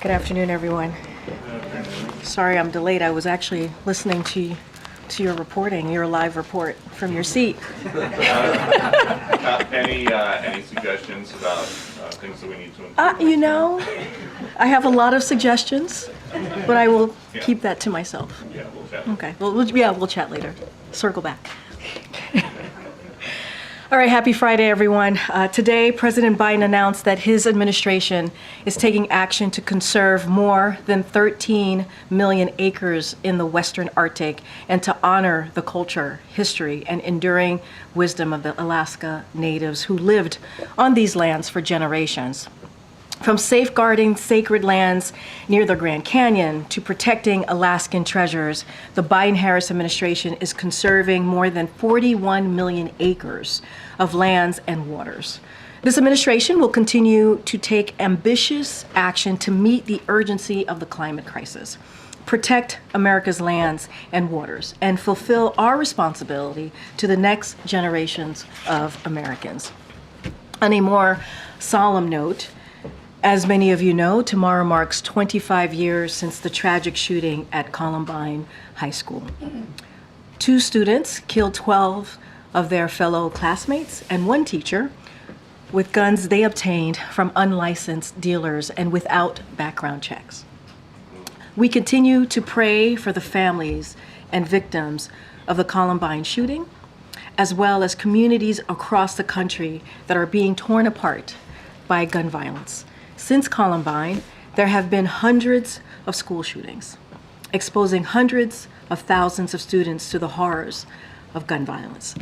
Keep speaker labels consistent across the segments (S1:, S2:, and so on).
S1: Good afternoon, everyone. Sorry I'm delayed. I was actually listening to your reporting, your live report from your seat.
S2: Any suggestions about things that we need to improve?
S1: I have a lot of suggestions, but I will keep that to myself.
S2: Yeah, we'll chat.
S1: Okay. We'll chat later. Circle back. All right, happy Friday, everyone. Today, President Biden announced that his administration is taking action to conserve more than 13 million acres in the Western Arctic and to honor the culture, history, and enduring wisdom of the Alaska Natives who lived on these lands for generations. From safeguarding sacred lands near the Grand Canyon to protecting Alaskan treasures, the Biden-Harris administration is conserving more than 41 million acres of lands and waters. This administration will continue to take ambitious action to meet the urgency of the climate crisis, protect America's lands and waters, and fulfill our responsibility to the next generations of Americans. On a more solemn note, as many of you know, tomorrow marks 25 years since the tragic shooting at Columbine High School. 2 students killed 12 of their fellow classmates and 1 teacher with guns they obtained from unlicensed dealers and without background checks. We continue to pray for the families and victims of the Columbine shooting, as well as communities across the country that are being torn apart by gun violence. Since Columbine, there have been hundreds of school shootings, exposing hundreds of thousands of students to the horrors of gun violence.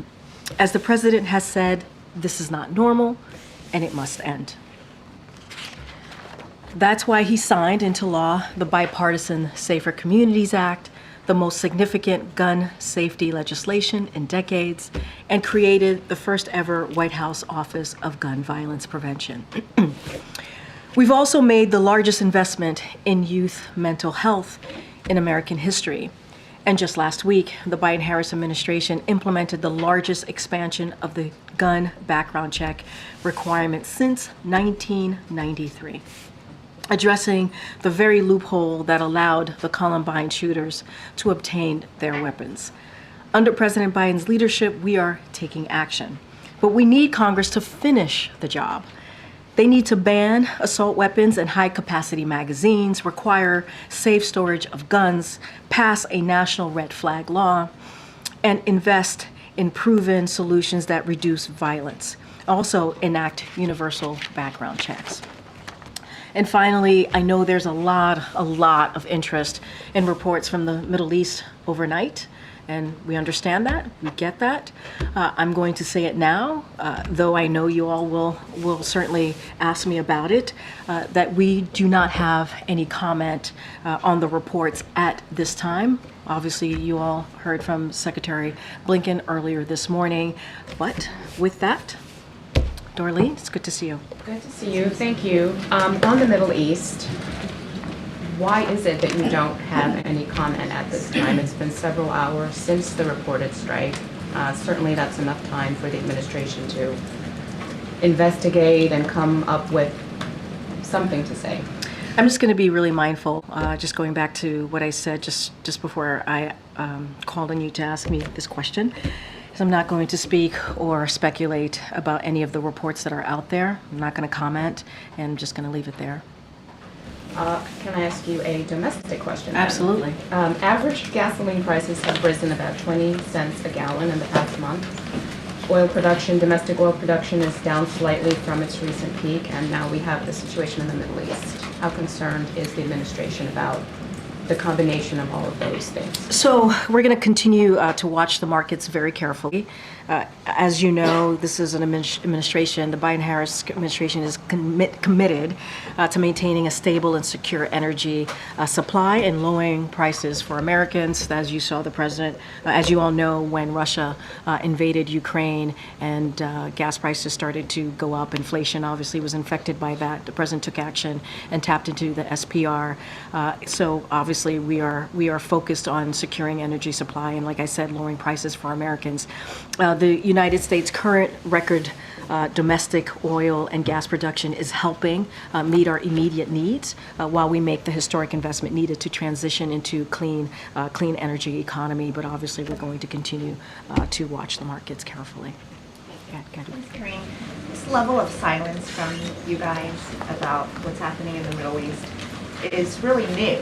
S1: As the president has said, this is not normal and it must end. That's why he signed into law the bipartisan Safer Communities Act, the most significant gun safety legislation in decades, and created the first ever White House Office of Gun Violence Prevention. We've also made the largest investment in youth mental health in American history. And just last week, the Biden-Harris administration implemented the largest expansion of the gun background check requirement since 1993, addressing the very loophole that allowed the Columbine shooters to obtain their weapons. Under President Biden's leadership, we are taking action. But we need Congress to finish the job. They need to ban assault weapons and high-capacity magazines, require safe storage of guns, pass a national red flag law, and invest in proven solutions that reduce violence. Also enact universal background checks. And finally, I know there's a lot of interest in reports from the Middle East overnight. And we understand that, we get that. I'm going to say it now, though I know you all will certainly ask me about it, that we do not have any comment on the reports at this time. Obviously, you all heard from Secretary Blinken earlier this morning, but with that, Dorleen, it's good to see you.
S3: Good to see you, thank you. On the Middle East, why is it that you don't have any comment at this time? It's been several hours since the reported strike. Certainly that's enough time for the administration to investigate and come up with something to say.
S1: I'm just going to be really mindful, just going back to what I said just before I called on you to ask me this question. So I'm not going to speak or speculate about any of the reports that are out there. I'm not going to comment, and I'm just going to leave it there.
S3: Can I ask you a domestic question then?
S1: Absolutely.
S3: Average gasoline prices have risen about 20 cents a gallon in the past month. Oil production, domestic oil production is down slightly from its recent peak, and now we have the situation in the Middle East. How concerned is the administration about the combination of all of those things?
S1: So we're going to continue to watch the markets very carefully. As you know, this is an administration, the Biden-Harris administration is committed to maintaining a stable and secure energy supply and lowering prices for Americans. As you saw the president, as you all know, when Russia invaded Ukraine and gas prices started to go up, inflation obviously was infected by that. The president took action and tapped into the SPR. So obviously we are focused on securing energy supply and, like I said, lowering prices for Americans. The United States' current record domestic oil and gas production is helping meet our immediate needs while we make the historic investment needed to transition into clean energy economy. But obviously, we're going to continue to watch the markets carefully.
S4: Ms. Karine, this level of silence from you guys about what's happening in the Middle East is really new.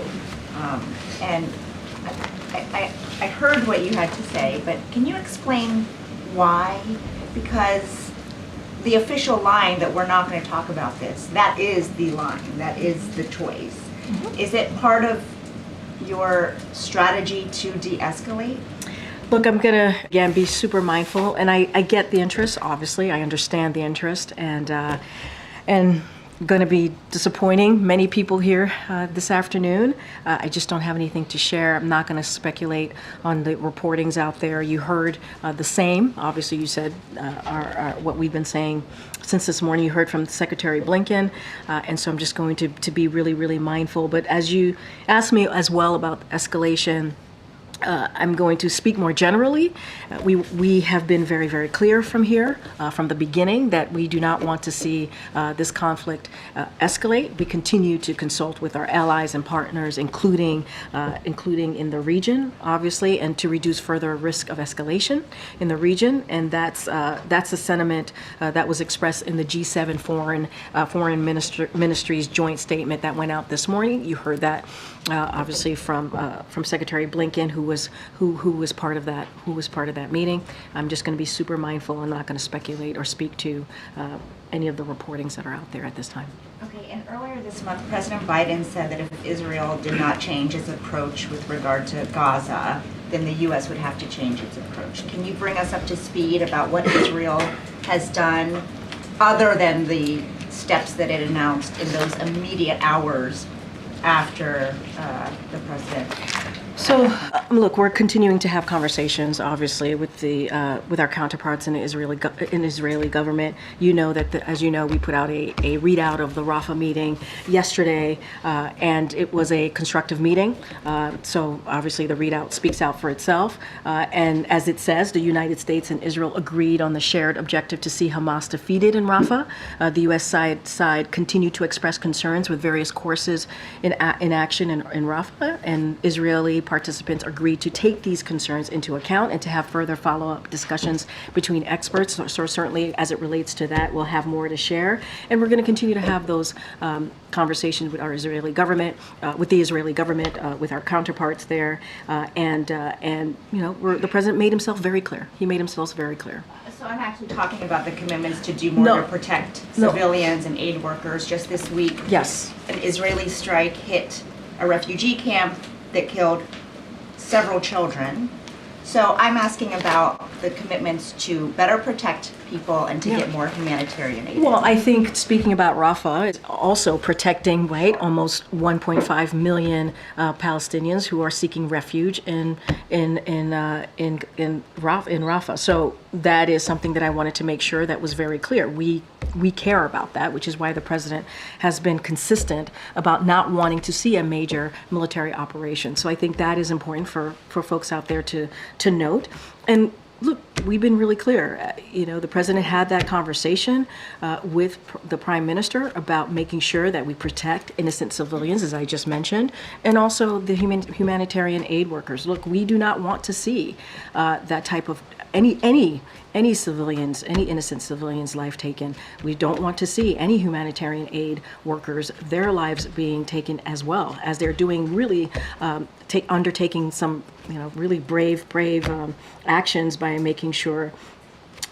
S4: And I heard what you had to say, but can you explain why? Because the official line that we're not going to talk about this, that is the line, that is the choice. Mm-hmm. Is it part of your strategy to de-escalate?
S1: Look, I'm going to, again, be super mindful, and I get the interest, obviously. I understand the interest, and going to be disappointing many people here this afternoon. I just don't have anything to share. I'm not going to speculate on the reportings out there. You heard the same. Obviously, you said what we've been saying since this morning. You heard from Secretary Blinken, and so I'm just going to be really, really mindful. But as you asked me as well about escalation, I'm going to speak more generally. We have been very, very clear from here, from the beginning, that we do not want to see this conflict escalate. We continue to consult with our allies and partners, including in the region, obviously, and to reduce further risk of escalation in the region. And that's a sentiment that was expressed in the G7 foreign ministries joint statement that went out this morning. You heard that. Obviously from Secretary Blinken, who was part of that meeting. I'm just going to be super mindful. I'm not going to speculate or speak to any of the reportings that are out there at this time.
S4: Okay, and earlier this month, President Biden said that if Israel did not change its approach with regard to Gaza, then the U.S. would have to change its approach. Can you bring us up to speed about what Israel has done other than the steps that it announced in those immediate hours after the president?
S1: So, look, we're continuing to have conversations, obviously, with our counterparts in the Israeli government. You know that, as you know, we put out a readout of the Rafah meeting yesterday, and it was a constructive meeting. So, obviously, the readout speaks out for itself. And as it says, the United States and Israel agreed on the shared objective to see Hamas defeated in Rafah. The U.S. side continued to express concerns with various courses in action in Rafah, and Israeli participants agreed to take these concerns into account and to have further follow-up discussions between experts. So certainly, as it relates to that, we'll have more to share, and we're going to continue to have those conversations with our Israeli government, with our counterparts there, and you know, the president made himself very clear. He made himself very clear.
S4: So I'm actually talking about the commitments to do more to protect civilians and aid workers. Just this week,
S1: yes,
S4: an Israeli strike hit a refugee camp that killed several children. So I'm asking about the commitments to better protect people and to get more humanitarian aid.
S1: Well, I think speaking about Rafah, it's also protecting, right, almost 1.5 million Palestinians who are seeking refuge in Rafah. So that is something that I wanted to make sure that was very clear. We care about that, which is why the president has been consistent about not wanting to see a major military operation. So I think that is important for folks out there to note. And look, we've been really clear. You know, the president had that conversation with the prime minister about making sure that we protect innocent civilians, as I just mentioned, and also the humanitarian aid workers. Look, we do not want to see that type of any innocent civilians' life taken. We don't want to see any humanitarian aid workers, their lives being taken as well, as they're doing really undertaking some, you know, really brave actions by making sure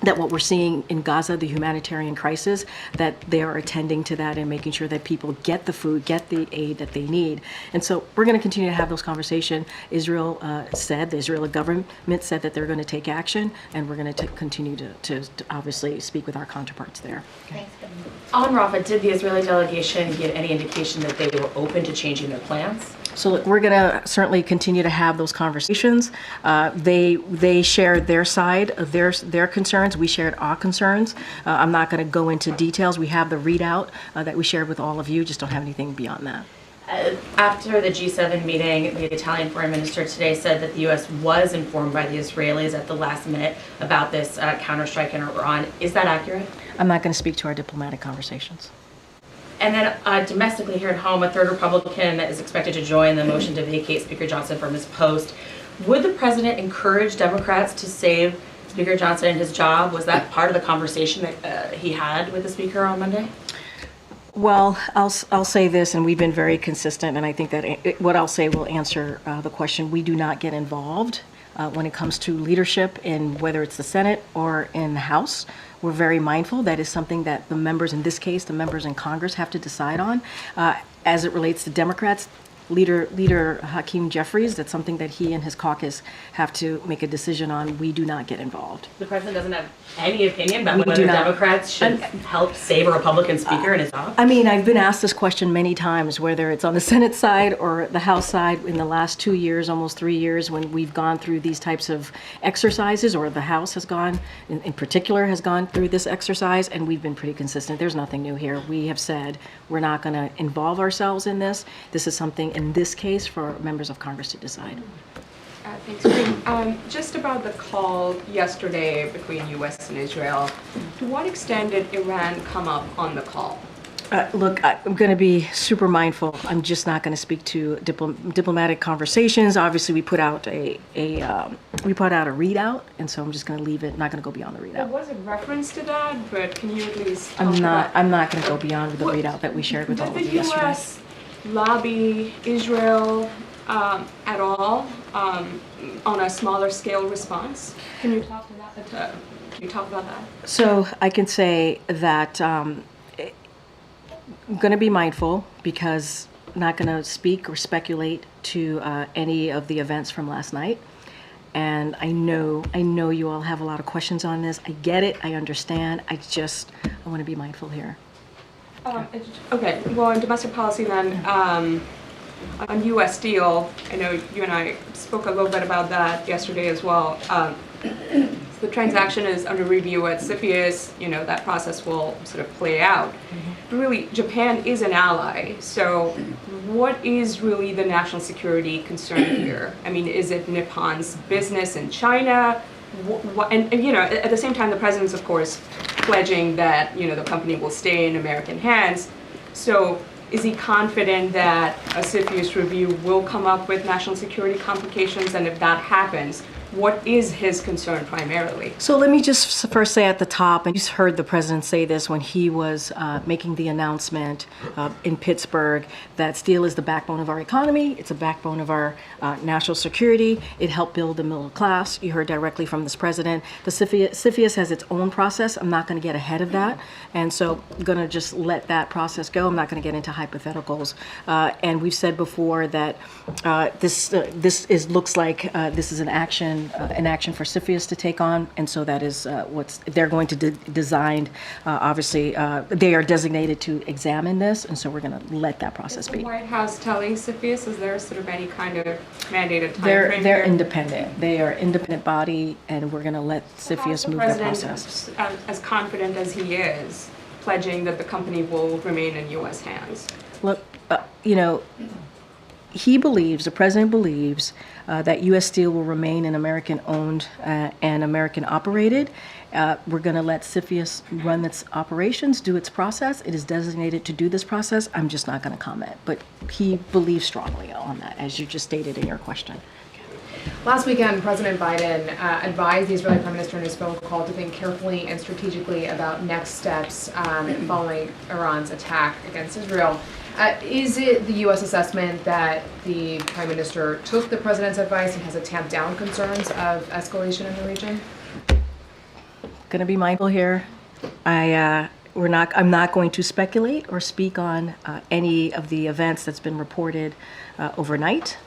S1: that what we're seeing in Gaza, the humanitarian crisis, that they are attending to that and making sure that people get the food, get the aid that they need. And so we're going to continue to have those conversations. The Israeli government said that they're going to take action, and we're going to continue to obviously speak with our counterparts there.
S4: Thanks.
S5: On Rafah, did the Israeli delegation give any indication that they were open to changing their plans?
S1: So look, we're going to certainly continue to have those conversations. They shared their side of their concerns. We shared our concerns. I'm not going to go into details. We have the readout that we shared with all of you. Just don't have anything beyond that.
S5: After the G7 meeting, the Italian foreign minister today said that the U.S. was informed by the Israelis at the last minute about this counterstrike in Iran. Is that accurate?
S1: I'm not going to speak to our diplomatic conversations.
S5: And then domestically here at home, a third Republican is expected to join the motion to vacate Speaker Johnson from his post. Would the president encourage Democrats to save Speaker Johnson and his job? Was that part of the conversation that he had with the Speaker on Monday?
S1: Well, I'll say this, and we've been very consistent, and I think that what I'll say will answer the question. We do not get involved when it comes to leadership in whether it's the Senate or in the House. We're very mindful. That is something that the members, in this case, the members in Congress have to decide on. As it relates to Democrats, Leader Hakeem Jeffries, that's something that he and his caucus have to make a decision on. We do not get involved.
S5: The president doesn't have any opinion about
S1: We
S5: whether
S1: do not.
S5: Democrats should help save a Republican speaker in his job?
S1: I mean, I've been asked this question many times, whether it's on the Senate side or the House side in the last 2 years, almost 3 years, when we've gone through these types of exercises, or the House has gone, in particular, has gone through this exercise, and we've been pretty consistent. There's nothing new here. We have said we're not going to involve ourselves in this. This is something, in this case, for members of Congress to decide.
S6: Thanks, Green. Just about the call yesterday between U.S. and Israel, to what extent did Iran come up on the call?
S1: Look, I'm going to be super mindful. I'm just not going to speak to diplomatic conversations. Obviously, we put out a readout, and so I'm just going to leave it. Not going to go beyond the
S6: There
S1: readout.
S6: was a reference to that, but can you at least
S1: I'm
S6: talk
S1: not.
S6: about-
S1: I'm not going to go beyond the readout that we shared with all
S6: Did
S1: of
S6: the
S1: you yesterday.
S6: U.S. lobby Israel at all on a smaller scale response? Can you talk about that?
S1: So I can say that I'm going to be mindful, because I'm not going to speak or speculate to any of the events from last night. And I know you all have a lot of questions on this. I get it. I understand. I want to be mindful here.
S6: Okay, well, in domestic policy then, on U.S. Steel, I know you and I spoke a little bit about that yesterday as well. The transaction is under review at CFIUS, that process will sort of play out. But really, Japan is an ally, so what is really the national security concern here? I mean, is it Nippon's business in China? And at the same time, the president's, of course, pledging that, the company will stay in American hands. So is he confident that a CFIUS review will come up with national security complications? And if that happens, what is his concern primarily?
S1: So let me just first say at the top, I just heard the president say this when he was making the announcement in Pittsburgh, that steel is the backbone of our economy. It's a backbone of our national security. It helped build the middle class. You heard directly from this president. The CFIUS has its own process. I'm not going to get ahead of that. And so I'm going to just let that process go. I'm not going to get into hypotheticals. And we've said before that this looks like this is an action for CFIUS to take on, and so that is what they're going to design. Obviously, they are designated to examine this, and so we're going to let that process
S6: The
S1: be.
S6: White House telling CFIUS, is there sort of any kind of mandated timeframe
S1: They're
S6: here?
S1: independent. They are an independent body, and we're going to let CFIUS move that process.
S6: How's the president, as confident as he is, pledging that the company will remain in U.S. hands?
S1: Look, he believes, the president believes, that U.S. Steel will remain an American-owned and American-operated. We're going to let CFIUS run its operations, do its process. It is designated to do this process. I'm just not going to comment. But he believes strongly on that, as you just stated in your question.
S3: Last weekend, President Biden advised the Israeli Prime Minister in his phone call to think carefully and strategically about next steps following Iran's attack against Israel. Is it the U.S. assessment that the Prime Minister took the President's advice and has tamped down concerns of escalation in the region?
S1: Going to be mindful here. I'm not going to speculate or speak on any of the events that's been reported overnight.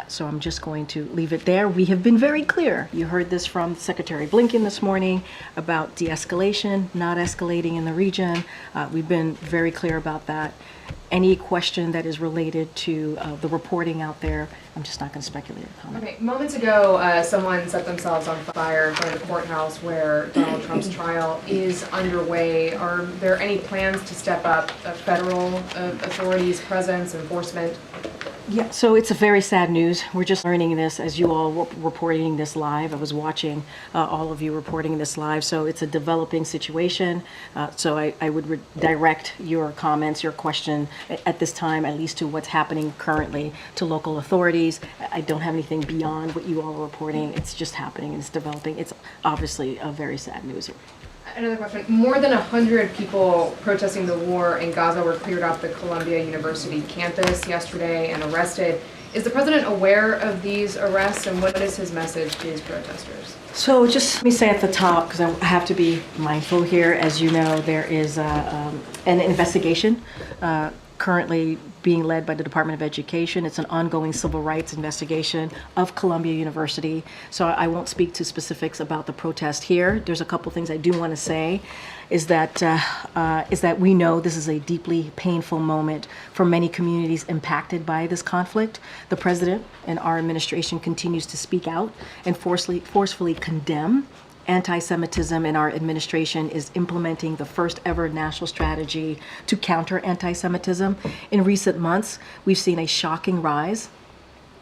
S1: So I'm just going to leave it there. We have been very clear. You heard this from Secretary Blinken this morning about de-escalation, not escalating in the region. We've been very clear about that. Any question that is related to the reporting out there, I'm just not going to speculate or comment.
S3: Okay, moments ago, someone set themselves on fire in front of the courthouse where Donald Trump's trial is underway. Are there any plans to step up federal authorities, presence, enforcement?
S1: Yeah, so it's a very sad news. We're just learning this as you all were reporting this live. I was watching all of you reporting this live, so it's a developing situation. So I would direct your comments, your question at this time, at least to what's happening currently to local authorities. I don't have anything beyond what you all are reporting. It's just happening and it's developing. It's obviously a very sad news.
S3: Another question. More than 100 people protesting the war in Gaza were cleared off the Columbia University campus yesterday and arrested. Is the president aware of these arrests, and what is his message to these protesters?
S1: So just let me say at the top, because I have to be mindful here, as you know, there is an investigation currently being led by the Department of Education. It's an ongoing civil rights investigation of Columbia University. So I won't speak to specifics about the protest here. There's a couple things I do want to say is that we know this is a deeply painful moment for many communities impacted by this conflict. The president and our administration continues to speak out and forcefully condemn anti-Semitism, and our administration is implementing the first ever national strategy to counter anti-Semitism. In recent months, we've seen a shocking rise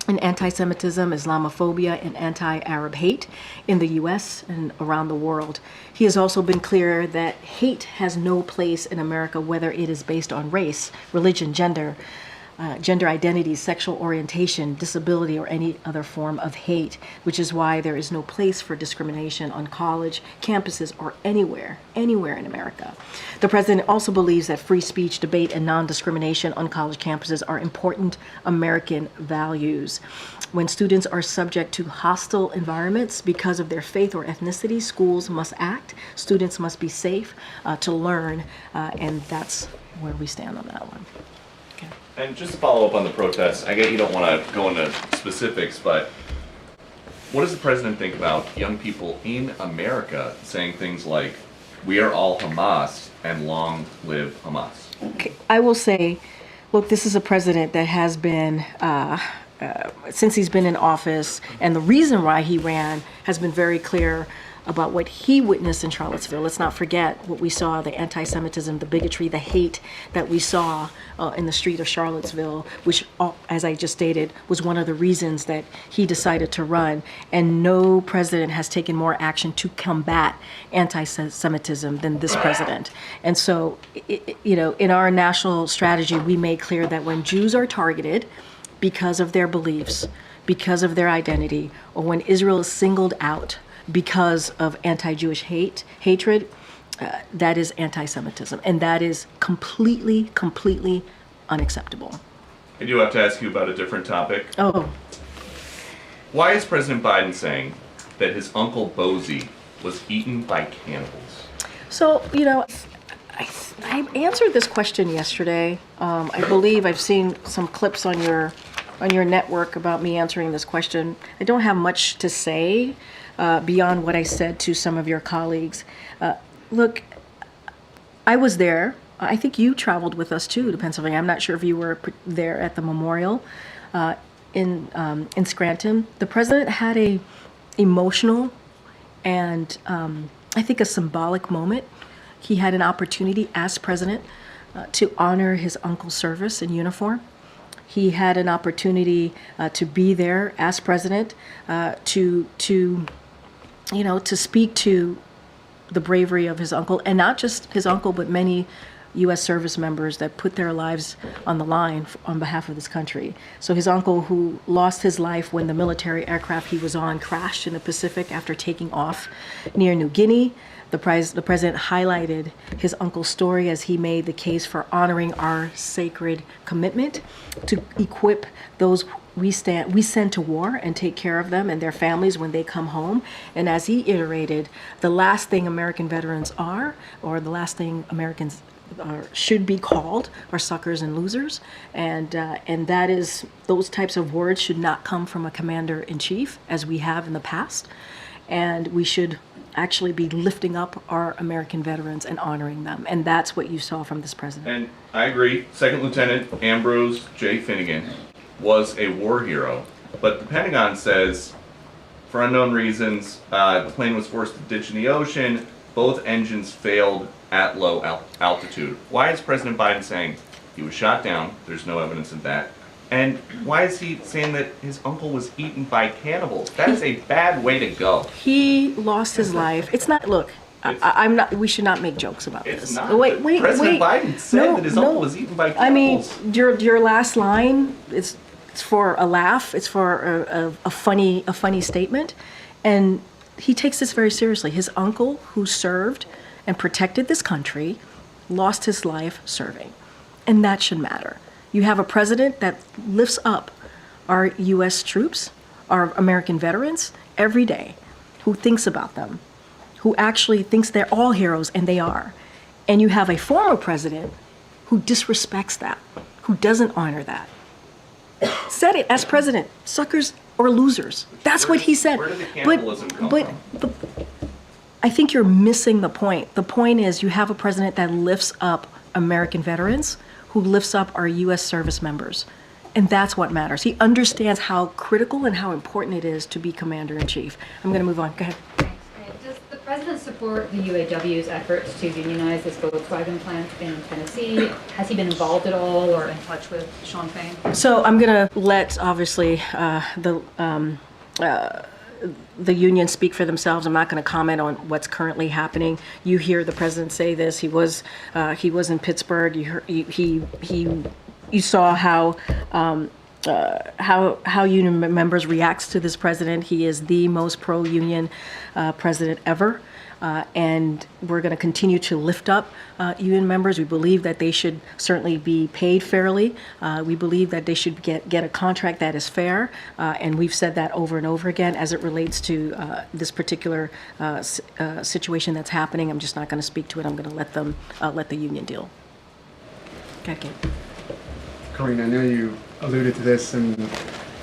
S1: in anti-Semitism, Islamophobia, and anti-Arab hate in the US and around the world. He has also been clear that hate has no place in America, whether it is based on race, religion, gender identity, sexual orientation, disability, or any other form of hate, which is why there is no place for discrimination on college campuses or anywhere in America. The president also believes that free speech, debate, and non-discrimination on college campuses are important American values. When students are subject to hostile environments because of their faith or ethnicity, schools must act. Students must be safe to learn, and that's where we stand on that one.
S2: And just to follow up on the protests, I get you don't want to go into specifics, but what does the president think about young people in America saying things like, "We are all Hamas and long live Hamas"?
S1: Okay, I will say, look, this is a president that has been, since he's been in office, and the reason why he ran has been very clear about what he witnessed in Charlottesville. Let's not forget what we saw, the anti-Semitism, the bigotry, the hate that we saw in the street of Charlottesville, which, as I just stated, was one of the reasons that he decided to run. And no president has taken more action to combat anti-Semitism than this president. And so, in our national strategy, we made clear that when Jews are targeted because of their beliefs, because of their identity, or when Israel is singled out because of anti-Jewish hatred, that is anti-Semitism, and that is completely unacceptable.
S2: I do have to ask you about a different topic.
S1: Oh,
S2: Why is President Biden saying that his uncle Bozie was eaten by cannibals?
S1: so I answered this question yesterday. I believe I've seen some clips on your network about me answering this question. I don't have much to say beyond what I said to some of your colleagues. Look, I was there. I think you traveled with us too to Pennsylvania. I'm not sure if you were there at the memorial in Scranton. The president had a emotional and I think a symbolic moment. He had an opportunity as president to honor his uncle's service in uniform. He had an opportunity to be there as president, to speak to the bravery of his uncle, and not just his uncle, but many U.S. service members that put their lives on the line on behalf of this country. So his uncle, who lost his life when the military aircraft he was on crashed in the Pacific after taking off near New Guinea, The president highlighted his uncle's story as he made the case for honoring our sacred commitment to equip those we send to war and take care of them and their families when they come home. And as he iterated, the last thing American veterans are, or the last thing Americans should be called, are suckers and losers. And that is, those types of words should not come from a commander-in-chief, as we have in the past. And we should actually be lifting up our American veterans and honoring them. And that's what you saw from this president.
S2: And I agree, Second Lieutenant Ambrose J. Finnegan was a war hero, but the Pentagon says, for unknown reasons, the plane was forced to ditch in the ocean. Both engines failed at low altitude. Why is President Biden saying he was shot down? There's no evidence of that. And why is he saying that his uncle was eaten by cannibals? That is a bad way to go.
S1: He lost his life. It's not, look, I'm not, we should not make jokes about
S2: It's
S1: this.
S2: not.
S1: Wait.
S2: President Biden said
S1: No,
S2: that his
S1: no.
S2: uncle was eaten by
S1: I mean,
S2: cannibals.
S1: your last line, it's for a laugh, it's for a funny statement. And he takes this very seriously. His uncle, who served and protected this country, lost his life serving. And that should matter. You have a president that lifts up our U.S. troops, our American veterans, every day, who thinks about them, who actually thinks they're all heroes, and they are. And you have a former president who disrespects that, who doesn't honor that. Said it as president, suckers or losers. That's what he said.
S2: Where did the cannibalism come from?
S1: I think you're missing the point. The point is you have a president that lifts up American veterans, who lifts up our U.S. service members. And that's what matters. He understands how critical and how important it is to be commander-in-chief. I'm going to move on. Go ahead.
S7: Does the president support the UAW's efforts to unionize this Volkswagen plant in Tennessee? Has he been involved at all or in touch with Sean Fain?
S1: So I'm going to let, obviously, the union speak for themselves. I'm not going to comment on what's currently happening. You hear the president say this. He was in Pittsburgh. You saw how union members reacts to this president. He is the most pro-union president ever. And we're going to continue to lift up union members. We believe that they should certainly be paid fairly. We believe that they should get a contract that is fair. And we've said that over and over again as it relates to this particular situation that's happening. I'm just not going to speak to it. I'm going to let the union deal. Okay.
S8: Karine, I know you alluded to this, and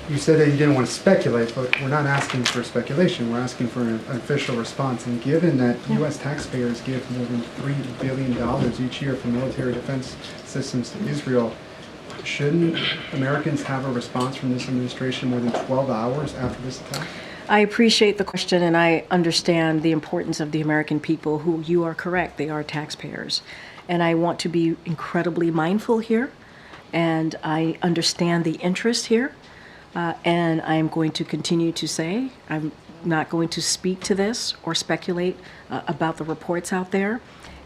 S8: you said that you didn't want to speculate, but we're not asking for speculation. We're asking for an official response. And given that U.S. taxpayers give more than $3 billion each year for military defense systems to Israel, shouldn't Americans have a response from this administration more than 12 hours after this attack?
S1: I appreciate the question, and I understand the importance of the American people, who, you are correct, they are taxpayers. And I want to be incredibly mindful here, and I understand the interest here. And I am going to continue to say, I'm not going to speak to this or speculate about the reports out there.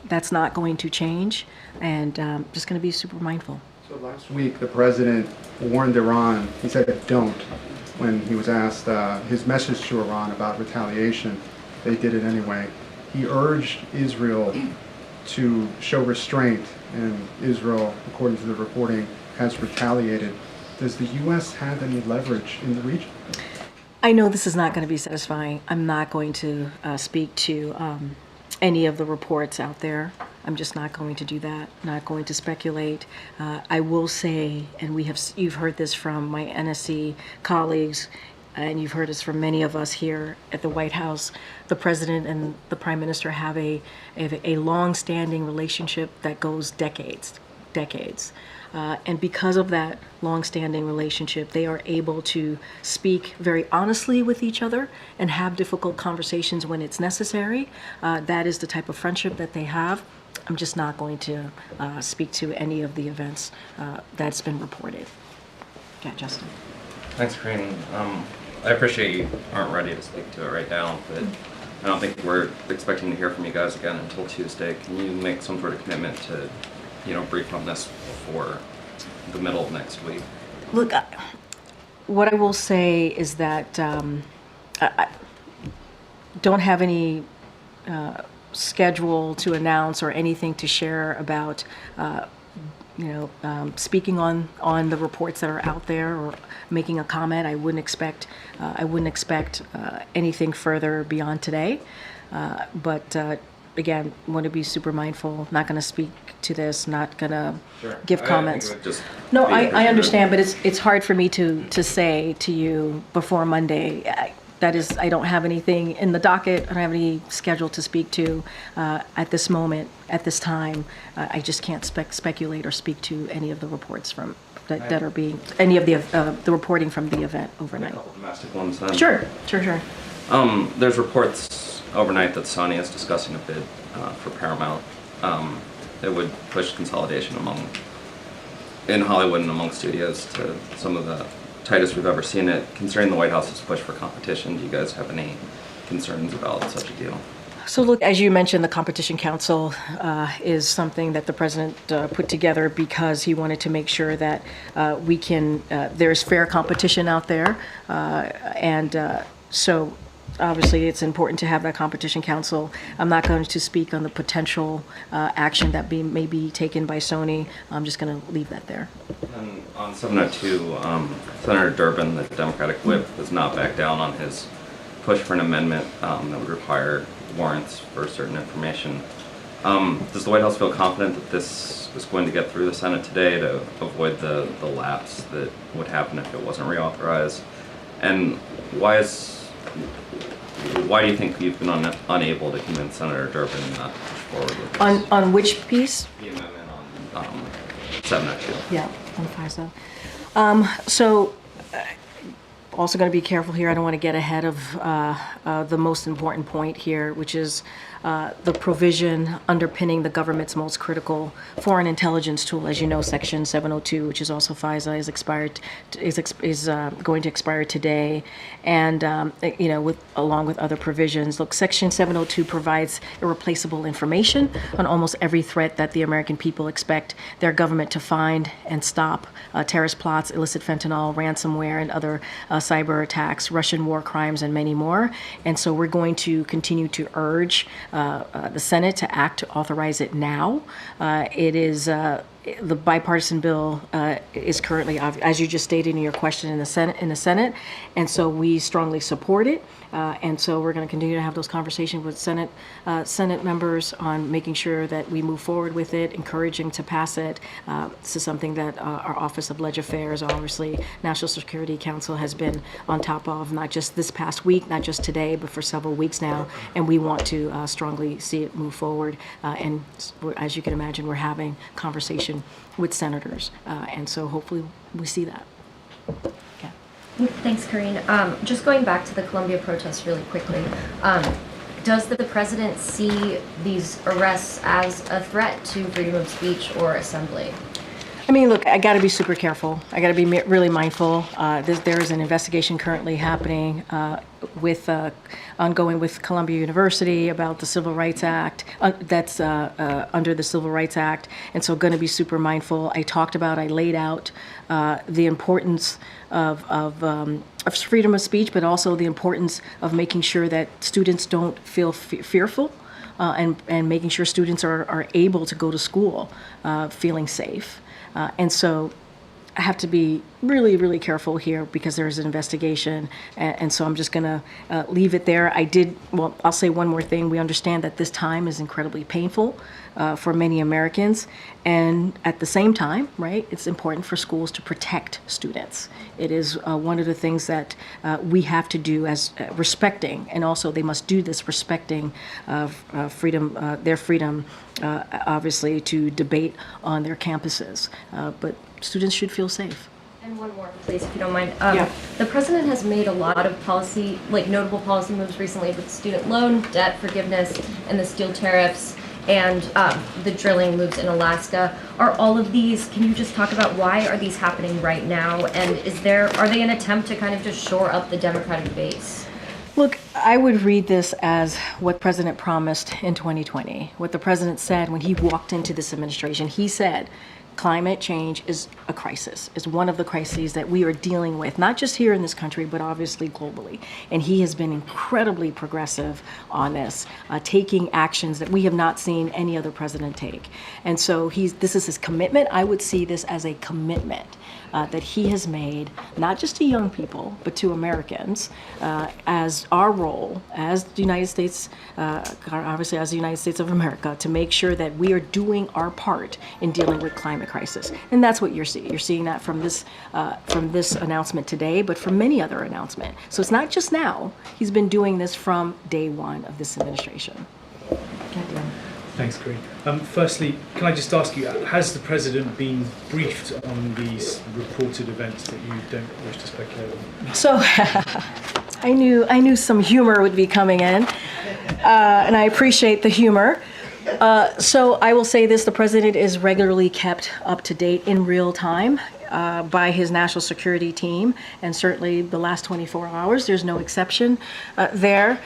S1: That's not going to change, and just going to be super mindful.
S8: So last week, the president warned Iran, he said don't, when he was asked his message to Iran about retaliation. They did it anyway. He urged Israel to show restraint, and Israel, according to the reporting, has retaliated. Does the U.S. have any leverage in the region?
S1: I know this is not going to be satisfying. I'm not going to speak to any of the reports out there. I'm just not going to do that. Not going to speculate. I will say, and you've heard this from my NSC colleagues, and you've heard this from many of us here at the White House. The president and the prime minister have a long-standing relationship that goes decades. And because of that long-standing relationship, they are able to speak very honestly with each other and have difficult conversations when it's necessary. That is the type of friendship that they have. I'm just not going to speak to any of the events that's been reported. Yeah, Justin.
S9: Thanks, Karine. I appreciate you aren't ready to speak to it right now, but I don't think we're expecting to hear from you guys again until Tuesday. Can you make some sort of commitment to brief on this before the middle of next week?
S1: Look, what I will say is that I don't have any schedule to announce or anything to share about, speaking on the reports that are out there or making a comment. I wouldn't expect anything further beyond today. But again, want to be super mindful. Not going to speak to this. Not going to give comments. No, I understand, but it's hard for me to say to you before Monday. I don't have anything in the docket. I don't have any schedule to speak to at this moment, at this time. I just can't speculate or speak to any of the reports that are being, any of the reporting from the event overnight.
S9: Domestic ones then.
S1: Sure.
S9: There's reports overnight that Sony is discussing a bid for Paramount. It would push consolidation in Hollywood and among studios to some of the tightest we've ever seen it. Considering the White House's push for competition, do you guys have any concerns about such a deal?
S1: So look, as you mentioned, the Competition Council is something that the president put together because he wanted to make sure that there's fair competition out there. So obviously it's important to have that Competition Council. I'm not going to speak on the potential action that may be taken by Sony. I'm just going to leave that there.
S9: And on 702, Senator Durbin, the Democratic whip, has not backed down on his push for an amendment that would require warrants for certain information. Does the White House feel confident that this is going to get through the Senate today to avoid the lapse that would happen if it wasn't reauthorized? And why do you think you've been unable to convince Senator Durbin not to push forward with this?
S1: On which piece?
S9: The amendment on 702.
S1: Yeah, on FISA. Also going to be careful here. I don't want to get ahead of the most important point here, which is the provision underpinning the government's most critical foreign intelligence tool. As you know, Section 702, which is also FISA, is going to expire today, and along with other provisions. Look, Section 702 provides irreplaceable information on almost every threat that the American people expect their government to find and stop: terrorist plots, illicit fentanyl, ransomware, and other cyber attacks, Russian war crimes, and many more. And so we're going to continue to urge the Senate to act to authorize it now. It is the bipartisan bill is currently, as you just stated in your question, in the Senate, and so we strongly support it. And so we're going to continue to have those conversations with Senate members on making sure that we move forward with it, encouraging to pass it. This is something that our Office of Leg Affairs, obviously National Security Council, has been on top of, not just this past week, not just today, but for several weeks now. And we want to strongly see it move forward. And as you can imagine, we're having conversation with senators. And so hopefully we see that. Yeah.
S10: Thanks, Karine. Just going back to the Columbia protests really quickly, does the president see these arrests as a threat to freedom of speech or assembly?
S1: I mean, look, I got to be super careful. I got to be really mindful. There is an investigation currently happening ongoing with Columbia University about the Civil Rights Act, that's under the Civil Rights Act, and so going to be super mindful. I laid out the importance of freedom of speech, but also the importance of making sure that students don't feel fearful, and making sure students are able to go to school feeling safe. And so I have to be really, really careful here because there's an investigation. And so I'm just going to leave it there. I'll say one more thing. We understand that this time is incredibly painful for many Americans. And at the same time, right, it's important for schools to protect students. It is one of the things that we have to do as respecting, and also they must do this respecting their freedom, obviously, to debate on their campuses. But students should feel safe.
S10: And one more, please, if you don't mind.
S1: Yeah.
S10: The president has made a lot of notable policy moves recently with student loan, debt forgiveness, and the steel tariffs, and the drilling moves in Alaska. Are all of these, can you just talk about why are these happening right now? And are they an attempt to kind of just shore up the Democratic base?
S1: Look, I would read this as what the president promised in 2020. What the president said when he walked into this administration. He said, climate change is a crisis, is one of the crises that we are dealing with, not just here in this country, but obviously globally. And he has been incredibly progressive on this, taking actions that we have not seen any other president take. And so this is his commitment. I would see this as a commitment that he has made, not just to young people, but to Americans, as our role as the United States, obviously as the United States of America, to make sure that we are doing our part in dealing with climate crisis. And that's what you're seeing. You're seeing that from this announcement today, but from many other announcements. So it's not just now. He's been doing this from day one of this administration.
S11: Thanks, Corinne. Firstly, can I just ask you, has the President been briefed on these reported events that you don't wish to speculate on?
S1: So I knew some humor would be coming in, and I appreciate the humor. So I will say this, the President is regularly kept up to date in real time by his national security team, and certainly the last 24 hours, there's no exception there.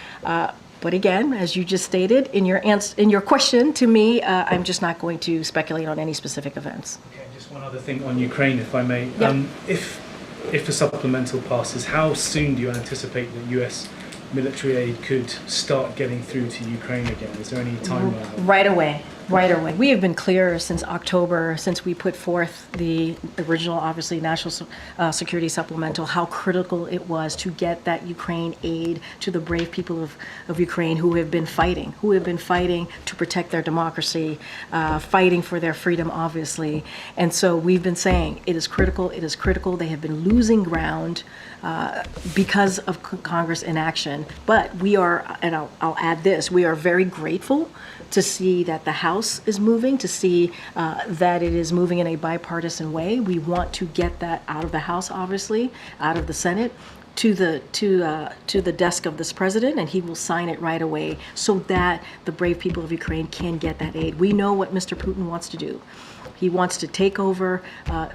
S1: But again, as you just stated in your question to me, I'm just not going to speculate on any specific events.
S11: Okay, just one other thing on Ukraine, if I may.
S1: Yep.
S11: If the supplemental passes, how soon do you anticipate that U.S. military aid could start getting through to Ukraine again? Is there any timeline?
S1: Right away. We have been clear since October, since we put forth the original, obviously, national security supplemental, how critical it was to get that Ukraine aid to the brave people of Ukraine who have been fighting to protect their democracy, fighting for their freedom, obviously. And so we've been saying it is critical. They have been losing ground because of Congress inaction. But we are, and I'll add this, we are very grateful to see that the House is moving, to see that it is moving in a bipartisan way. We want to get that out of the House, obviously, out of the Senate, to the desk of this president, and he will sign it right away so that the brave people of Ukraine can get that aid. We know what Mr. Putin wants to do. He wants to take over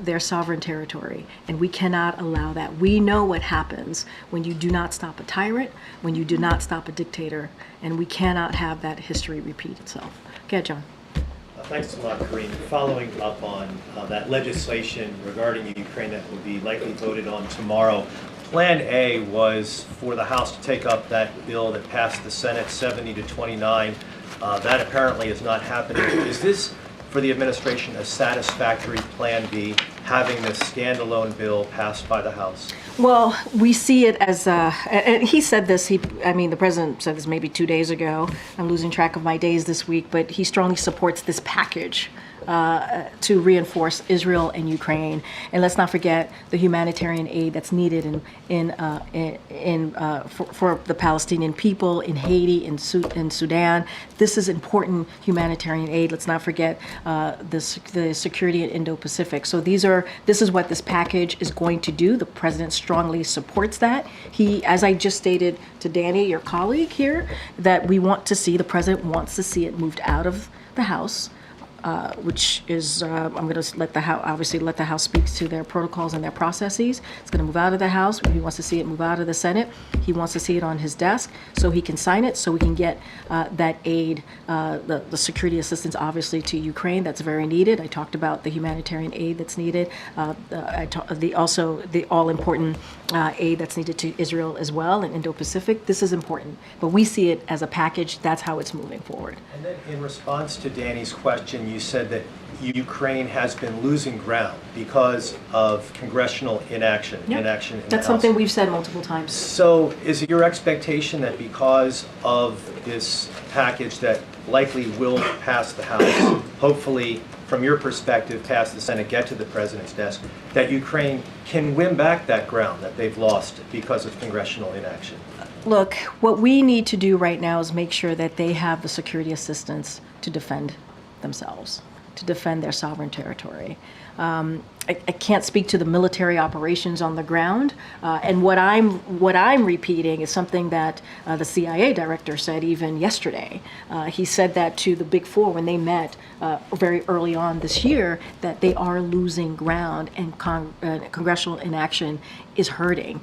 S1: their sovereign territory, and we cannot allow that. We know what happens when you do not stop a tyrant, when you do not stop a dictator, and we cannot have that history repeat itself. Okay, John.
S12: Thanks a lot, Kareem. Following up on that legislation regarding Ukraine that will be likely voted on tomorrow, Plan A was for the House to take up that bill that passed the Senate 70-29. That apparently is not happening. Is this, for the administration, a satisfactory Plan B, having this standalone bill passed by the House?
S1: Well, we see it as, and he said this, the president said this maybe 2 days ago. I'm losing track of my days this week, but he strongly supports this package to reinforce Israel and Ukraine. And let's not forget the humanitarian aid that's needed for the Palestinian people in Haiti, in Sudan. This is important humanitarian aid. Let's not forget the security in Indo-Pacific. So this is what this package is going to do. The president strongly supports that. He, as I just stated to Danny, your colleague here, that the president wants to see it moved out of the House. Which is, I'm going to let the House speak to their protocols and their processes. It's going to move out of the House. He wants to see it move out of the Senate. He wants to see it on his desk so he can sign it, so we can get that aid, the security assistance, obviously, to Ukraine. That's very needed. I talked about the humanitarian aid that's needed. The all-important aid that's needed to Israel as well and Indo-Pacific. This is important, but we see it as a package. That's how it's moving forward.
S12: And then in response to Danny's question, you said that Ukraine has been losing ground because of congressional inaction.
S1: Yep.
S12: Inaction in the
S1: That's
S12: House.
S1: something we've said multiple times.
S12: So is it your expectation that because of this package that likely will pass the House, hopefully from your perspective pass the Senate, get to the president's desk, that Ukraine can win back that ground that they've lost because of congressional inaction?
S1: Look, what we need to do right now is make sure that they have the security assistance to defend themselves, to defend their sovereign territory. I can't speak to the military operations on the ground, and what I'm repeating is something that the CIA director said even yesterday. He said that to the Big Four when they met very early on this year, that they are losing ground, and congressional inaction is hurting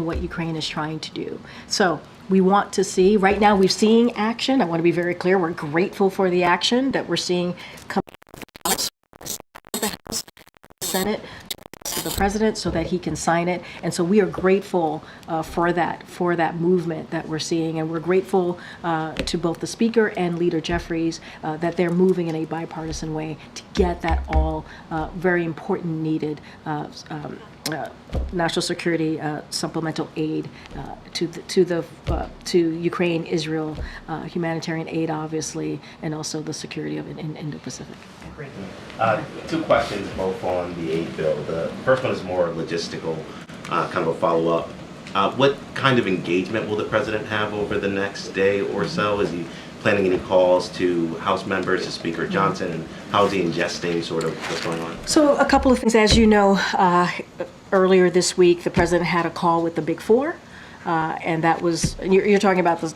S1: what Ukraine is trying to do. So we want to see, right now we're seeing action. I want to be very clear, we're grateful for the action that we're seeing come Senate to the president so that he can sign it. And so we are grateful for that movement that we're seeing. And we're grateful to both the Speaker and Leader Jeffries that they're moving in a bipartisan way to get that all very important, needed national security supplemental aid to Ukraine, Israel, humanitarian aid, obviously, and also the security of Indo-Pacific.
S13: Two questions, both on the aid bill. The first one is more logistical, kind of a follow-up. What kind of engagement will the president have over the next day or so? Is he planning any calls to House members, to Speaker Johnson, and how is he ingesting sort of what's going on?
S1: So a couple of things. As you know, earlier this week, the president had a call with the Big Four. And that was, you're talking about the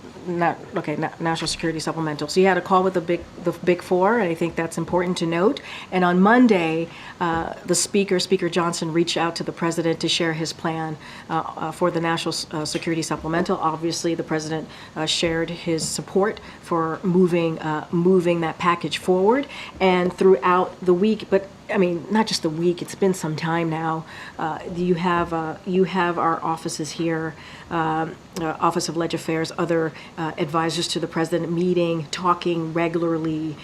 S1: national security supplemental. So you had a call with the Big Four, and I think that's important to note. And on Monday, the Speaker Johnson, reached out to the president to share his plan for the national security supplemental. Obviously, the president shared his support for moving that package forward. And throughout the week, but I mean, not just a week, it's been some time now. You have our offices here, Office of Leg Affairs, other advisors to the president, meeting, talking regularly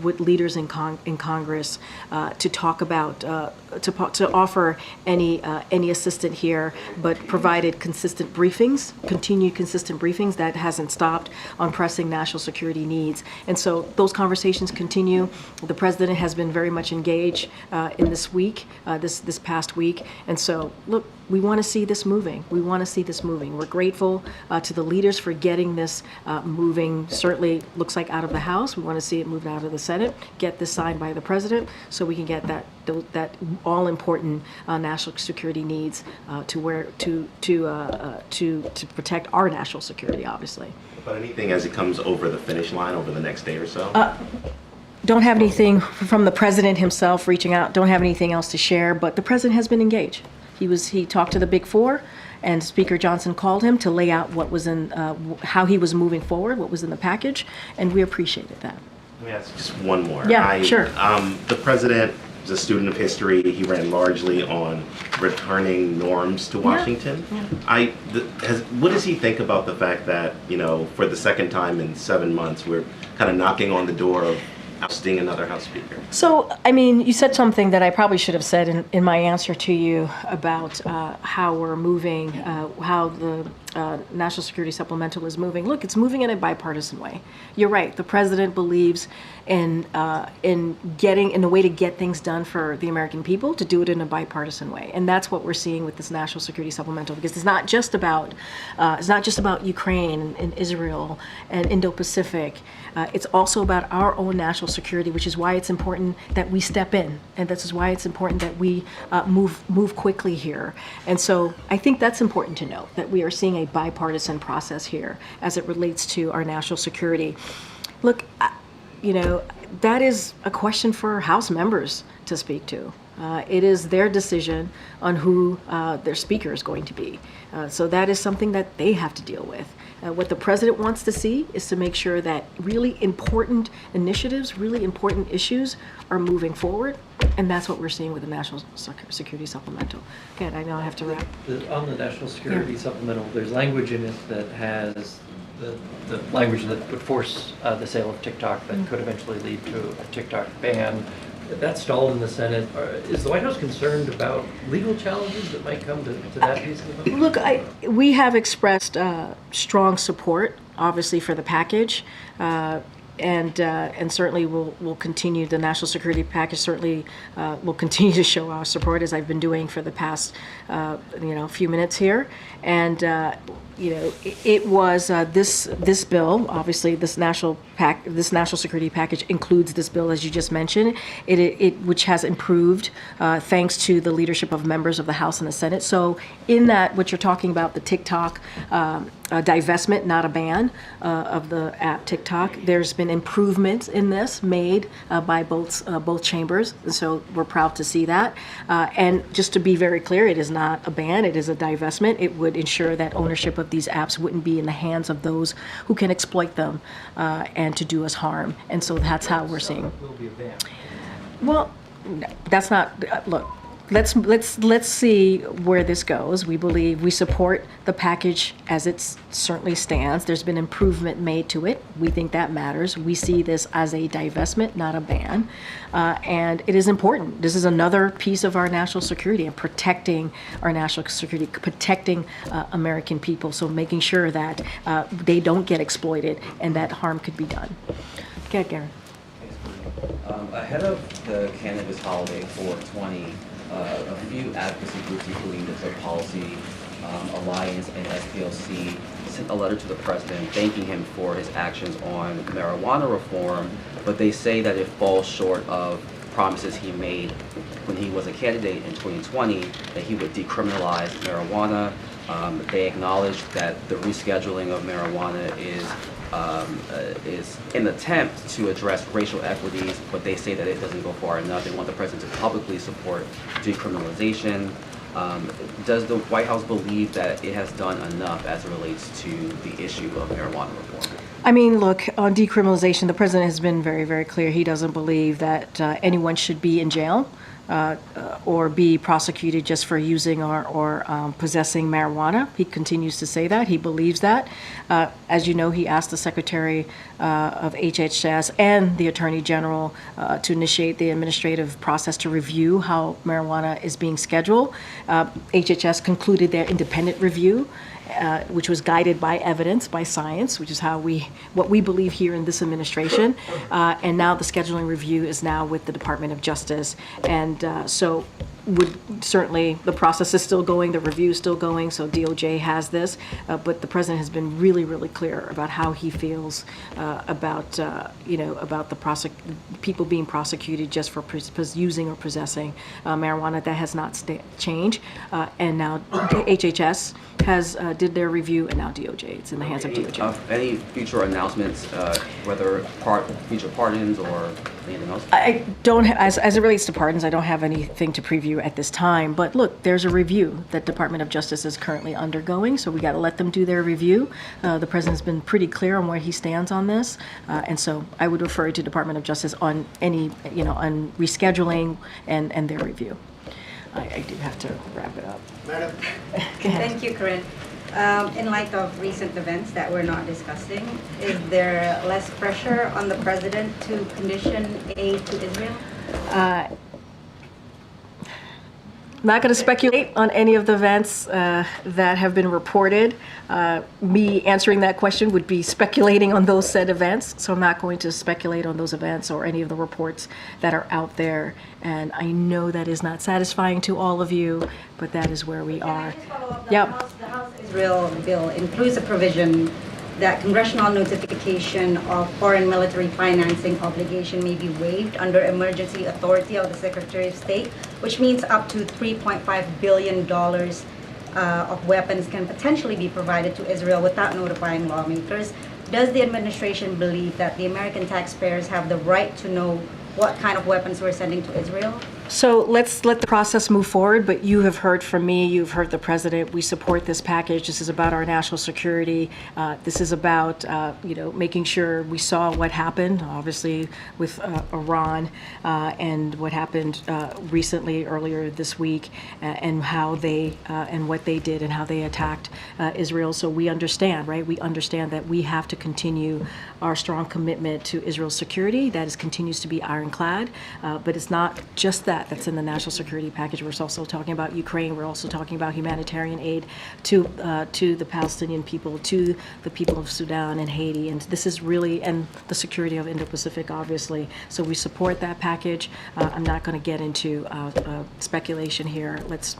S1: with leaders in Congress to talk about, to offer any assistance here, but provided consistent briefings, continued consistent briefings. That hasn't stopped on pressing national security needs. And so those conversations continue. The president has been very much engaged in this week, this past week. And so, look, we want to see this moving. We want to see this moving. We're grateful to the leaders for getting this moving. Certainly looks like out of the House. We want to see it moved out of the Senate, get this signed by the president so we can get that all important national security needs to protect our national security, obviously.
S13: But anything as it comes over the finish line over the next day or so?
S1: Don't have anything from the president himself reaching out. Don't have anything else to share, but the president has been engaged. He talked to the Big Four, and Speaker Johnson called him to lay out what was in, how he was moving forward, what was in the package, and we appreciated that.
S13: Let me ask just one more.
S1: Yeah, sure.
S13: The president is a student of history. He ran largely on returning norms to Washington. Yeah. What does he think about the fact that, for the second time in 7 months, we're kind of knocking on the door of ousting another House Speaker?
S1: So, I mean, you said something that I probably should have said in my answer to you about how we're moving, how the national security supplemental is moving. Look, it's moving in a bipartisan way. You're right. The president believes in the way to get things done for the American people, to do it in a bipartisan way, and that's what we're seeing with this national security supplemental. Because it's not just about Ukraine and Israel and Indo-Pacific. It's also about our own national security, which is why it's important that we step in, and this is why it's important that we move quickly here. And so I think that's important to note, that we are seeing a bipartisan process here as it relates to our national security. Look, that is a question for House members to speak to. It is their decision on who their speaker is going to be. So that is something that they have to deal with. What the president wants to see is to make sure that really important initiatives, really important issues are moving forward, and that's what we're seeing with the National Security Supplemental. Again, I know I have to wrap.
S14: On the National Security Supplemental, there's language in it that has the language that would force the sale of TikTok that could eventually lead to a TikTok ban. That stalled in the Senate. Is the White House concerned about legal challenges that might come to that piece of the bill?
S1: Look, we have expressed strong support, obviously, for the package. And certainly we'll continue. The national security package certainly will continue to show our support, as I've been doing for the past few minutes here. And it was this bill, obviously this national security package includes this bill, as you just mentioned, which has improved thanks to the leadership of members of the House and the Senate. So in that, what you're talking about, the TikTok divestment, not a ban of the app TikTok, there's been improvements in this made by both chambers, and so we're proud to see that. And just to be very clear, it is not a ban, it is a divestment. It would ensure that ownership of these apps wouldn't be in the hands of those who can exploit them and to do us harm. And so that's how we're seeing.
S14: Will be a ban.
S1: Well, that's not, look, let's see where this goes. We support the package as it certainly stands. There's been improvement made to it. We think that matters. We see this as a divestment, not a ban, and it is important. This is another piece of our national security and protecting our national security, protecting American people. So making sure that they don't get exploited and that harm could be done. Go ahead, Garen.
S15: Ahead of the cannabis holiday 4/20, a few advocacy groups, including the Drug Policy Alliance and SPLC, sent a letter to the president thanking him for his actions on marijuana reform, but they say that it falls short of promises he made when he was a candidate in 2020 that he would decriminalize marijuana. They acknowledge that the rescheduling of marijuana is an attempt to address racial equities, but they say that it doesn't go far enough. They want the president to publicly support decriminalization. Does the White House believe that it has done enough as it relates to the issue of marijuana reform?
S1: I mean, look, on decriminalization, the president has been very, very clear. He doesn't believe that anyone should be in jail or be prosecuted just for using or possessing marijuana. He continues to say that. He believes that. As you know, he asked the Secretary of HHS and the Attorney General to initiate the administrative process to review how marijuana is being scheduled. HHS concluded their independent review, which was guided by evidence, by science, which is what we believe here in this administration. And now the scheduling review is now with the Department of Justice. And so certainly the process is still going, the review is still going, so DOJ has this. But the president has been really, really clear about how he feels about the people being prosecuted just for using or possessing marijuana. That has not changed. And now HHS did their review, and now DOJ. It's in the hands of DOJ.
S15: Any future announcements, whether future pardons or anything else?
S1: I don't, as it relates to pardons, I don't have anything to preview at this time. But look, there's a review that Department of Justice is currently undergoing, so we got to let them do their review. The president's been pretty clear on where he stands on this, and so I would refer to Department of Justice on any, on rescheduling and their review. I do have to wrap it up.
S16: Madam. Thank you, Corinne. In light of recent events that we're not discussing, is there less pressure on the president to condition aid to Israel?
S1: Not going to speculate on any of the events that have been reported. Me answering that question would be speculating on those said events, so I'm not going to speculate on those events or any of the reports that are out there. And I know that is not satisfying to all of you, but that is where we are. Yep.
S16: The House Israel bill includes a provision that congressional notification of foreign military financing obligation may be waived under emergency authority of the Secretary of State, which means up to $3.5 billion of weapons can potentially be provided to Israel without notifying lawmakers. Does the administration believe that the American taxpayers have the right to know what kind of weapons we're sending to Israel?
S1: So let's let the process move forward, but you have heard from me, you've heard the president, we support this package. This is about our national security. This is about, making sure we saw what happened, obviously, with Iran and what happened recently, earlier this week, and how they, and what they did and how they attacked Israel. So we understand, right? We understand that we have to continue our strong commitment to Israel's security. That continues to be ironclad, but it's not just that's in the national security package. We're also talking about Ukraine. We're also talking about humanitarian aid to the Palestinian people, to the people of Sudan and Haiti. And this is really, and the security of Indo-Pacific, obviously. So we support that package. I'm not going to get into speculation here. Let's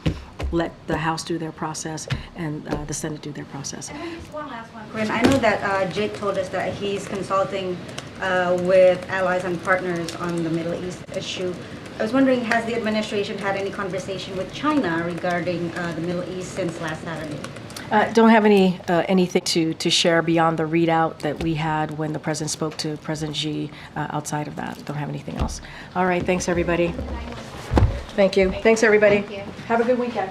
S1: let the House do their process and the Senate do their process.
S16: And just one last one, Corinne. I know that Jake told us that he's consulting with allies and partners on the Middle East issue. I was wondering, has the administration had any conversation with China regarding the Middle East since last Saturday?
S1: Don't have anything to share beyond the readout that we had when the president spoke to President Xi. Outside of that, don't have anything else. All right, thanks everybody. Thank you. Thanks everybody.
S16: Thank you.
S1: Have a good weekend.